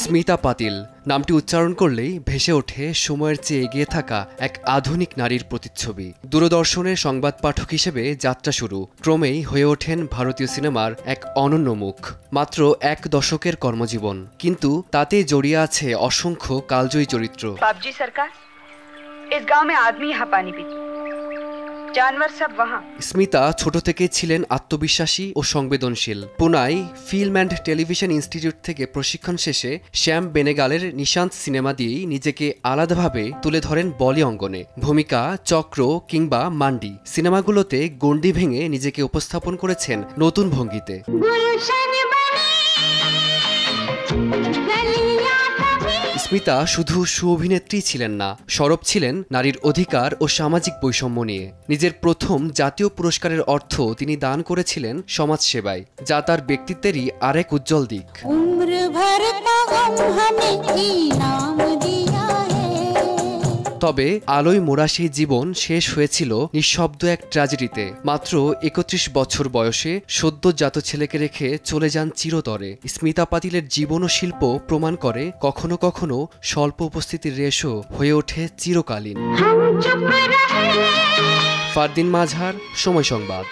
স্মিতা পাতিল নামটি উচ্চারণ করলেই ভেসে ওঠে সময়ের চেয়ে এগিয়ে থাকা এক আধুনিক নারীর প্রতিচ্ছবি। দূরদর্শনের সংবাদ পাঠক হিসেবে যাত্রা শুরু, ক্রমেই হয়ে ওঠেন ভারতীয় সিনেমার এক অনন্য মুখ। মাত্র এক দশকের কর্মজীবন, কিন্তু তাতে জড়িয়ে আছে অসংখ্য কালজয়ী চরিত্র। बाबूजी सरकार, इस गांव में आदमी यहाँ पानी पीते, जानवर सब वहाँ। স্মিতা ছোট থেকে ছিলেন আত্মবিশ্বাসী ও সংবেদনশীল। পুনায় ফিল্ম অ্যান্ড টেলিভিশন ইনস্টিটিউট থেকে প্রশিক্ষণ শেষে শ্যাম বেনেগালের নিশান্ত সিনেমা দিয়েই নিজেকে আলাদাভাবে তুলে ধরেন বলি অঙ্গনে। ভূমিকা, চক্র কিংবা মান্ডি সিনেমাগুলোতে গণ্ডি ভেঙে নিজেকে উপস্থাপন করেছেন নতুন ভঙ্গিতে। স্মিতা শুধু সুঅভিনেত্রী ছিলেন না, সরব ছিলেন নারীর অধিকার ও সামাজিক বৈষম্য নিয়ে। নিজের প্রথম জাতীয় পুরস্কারের অর্থ তিনি দান করেছিলেন সমাজসেবায়, যা তার ব্যক্তিত্বেরই আরেক উজ্জ্বল দিক। তবে আলোয় মোড়া সেই জীবন শেষ হয়েছিল নিঃশব্দ এক ট্র্যাজেডিতে। মাত্র ৩১ বছর বয়সে সদ্যজাত ছেলেকে রেখে চলে যান চিরতরে। স্মিতা পাতিলের জীবন ও শিল্প প্রমাণ করে কখনো কখনো স্বল্প উপস্থিতির রেশও হয়ে ওঠে চিরকালীন। ফারদিন মাঝার, সময় সংবাদ।